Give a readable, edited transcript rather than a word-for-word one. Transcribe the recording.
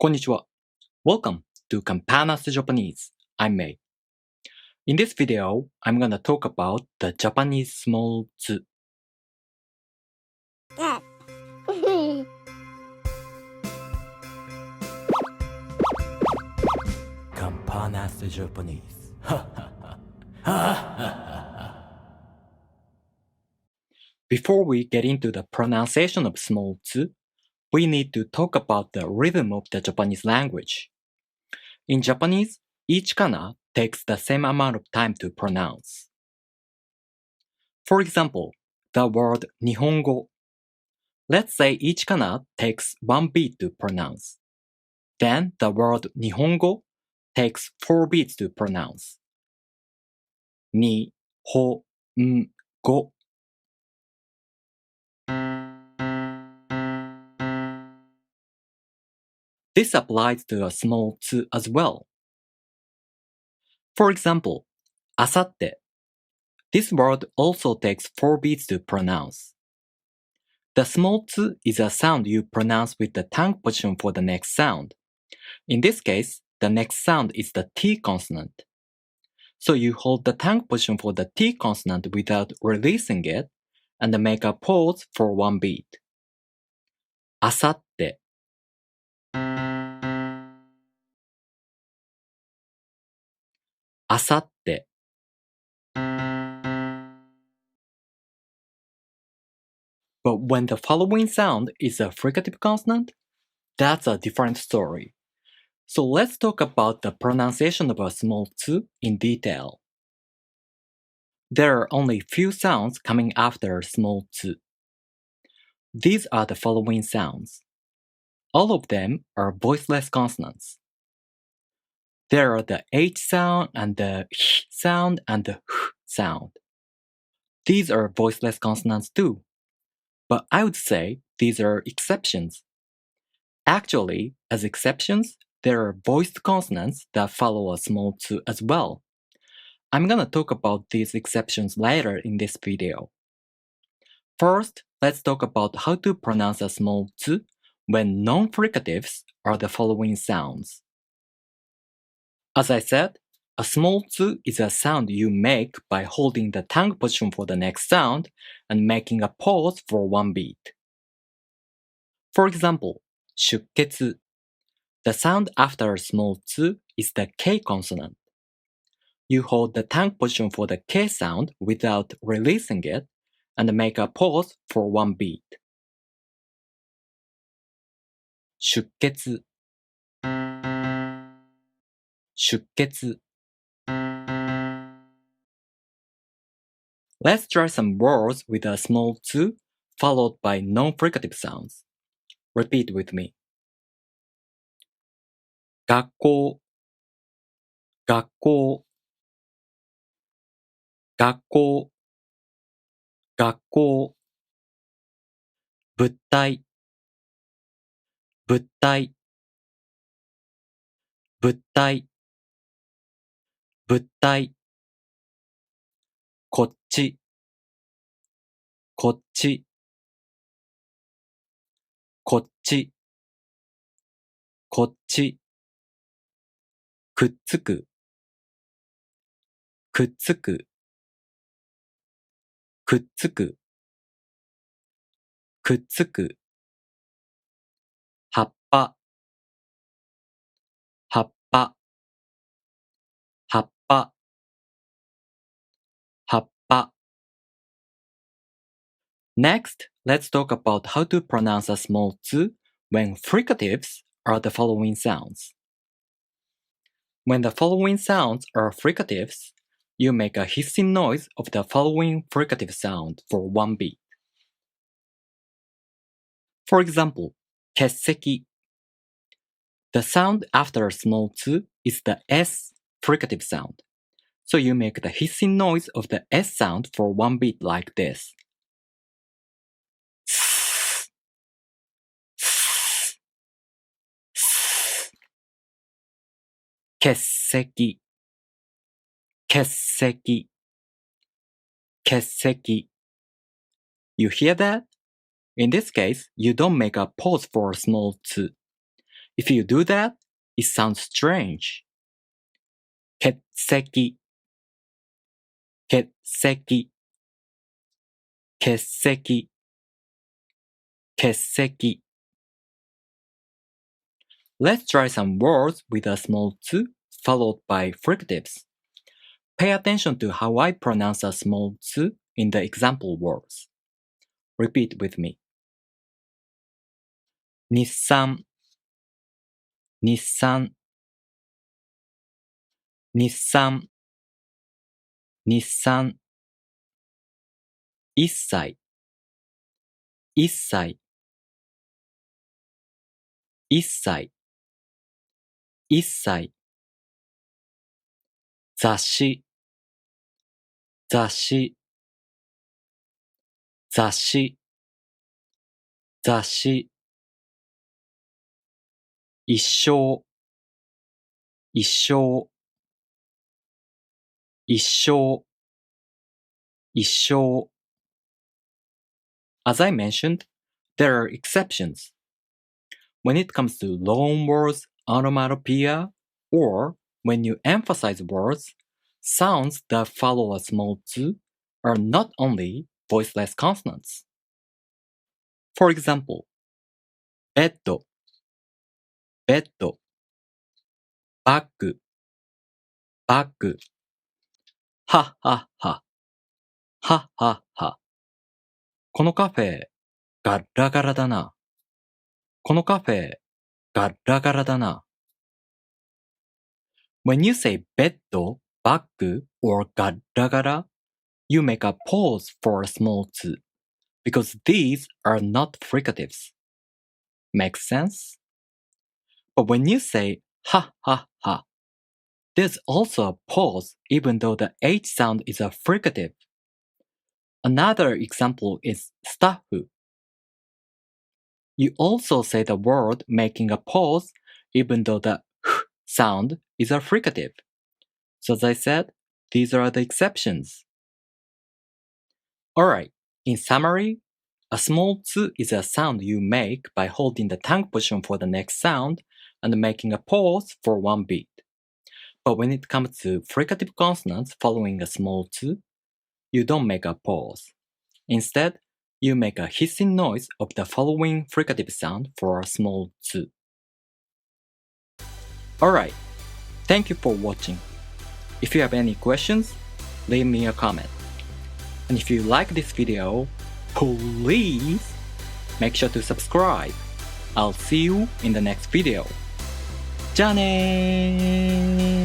こんにちは. Welcome to Campanas Japanese. I'm Mei. In this video, I'm gonna talk about the Japanese small tsu. Campanas Japanese. Before we get into the pronunciation of small tsu, we need to talk about the rhythm of the Japanese language. In Japanese, each kana takes the same amount of time to pronounce. For example, the word Nihongo. Let's say each kana takes one beat to pronounce. Then the word Nihongo takes 4 beats to pronounce. Ni, ho, go. This applies to a small tsu as well. For example, asatte. This word also takes 4 beats to pronounce. The small tsu is a sound you pronounce with the tongue position for the next sound. In this case, the next sound is the T consonant. So you hold the tongue position for the T consonant without releasing it and make a pause for one beat. Asatte. Asatte. But when the following sound is a fricative consonant, that's a different story. So let's talk about the pronunciation of a small tsu in detail. There are only few sounds coming after small tsu. These are the following sounds. All of them are voiceless consonants. There are the H sound and the H sound and the H sound. These are voiceless consonants too. But I would say these are exceptions. Actually, as exceptions, there are voiced consonants that follow a small tsu as well. I'm gonna talk about these exceptions later in this video. First, let's talk about how to pronounce a small tsu when non-fricatives are the following sounds. As I said, a small tsu is a sound you make by holding the tongue position for the next sound and making a pause for one beat. For example, 出血. The sound after a small tsu is the K consonant. You hold the tongue position for the K sound without releasing it and make a pause for one beat. 出血. 出血. Let's try some words with a small tsu followed by non-fricative sounds. Repeat with me. 学校学校学校学校物体物体物体物体こっちこっちこっちこっちくっつくくっつくくっつくくっつく葉っぱ葉っぱ葉っぱ葉っぱ Next, let's talk about how to pronounce a small tsu when fricatives are the following sounds. When the following sounds are fricatives, you make a hissing noise of the following fricative sound for one beat. For example, 欠席. The sound after a small tsu is the S fricative sound. So you make the hissing noise of the S sound for one beat like this. 欠席欠席欠席 You hear that? In this case, you don't make a pause for a small tsu. If you do that, it sounds strange. 欠席欠席欠席欠席 Let's try some words with a small t followed by fricatives. Pay attention to how I pronounce a small t in the example words. Repeat with me. 日産日産日産日産一歳一歳一歳一歳雑誌雑誌雑誌雑誌一生一生一生一生 As I mentioned, there are exceptions. When it comes to loan words, onomatopoeia, or when you emphasize words, sounds that follow a small t are not only voiceless consonants. For example, ベッド、ベッド、バッグ、バッグ、はっはっは、はっはっは。このカフェ、ガッラガラだな。このカフェ、ガッラガラだな。When you say ベッド、バッグ or ガッラガラ, you make a pause for a small t, because these are not fricatives. Makes sense? But when you say ははは, there's also a pause even though the H sound is a fricative. Another example is スタッフ. You also say the word making a pause even though the h sound is a fricative. So as I said, these are the exceptions. Alright, in summary, a small t is a sound you make by holding the tongue position for the next sound and making a pause for one beat. But when it comes to fricative consonants following a small t, you don't make a pause. Instead, you make a hissing noise of the following fricative sound for a small t. Alright, thank you for watching. If you have any questions, leave me a comment. And if you like this video, please make sure to subscribe. I'll see you in the next video. じゃあねー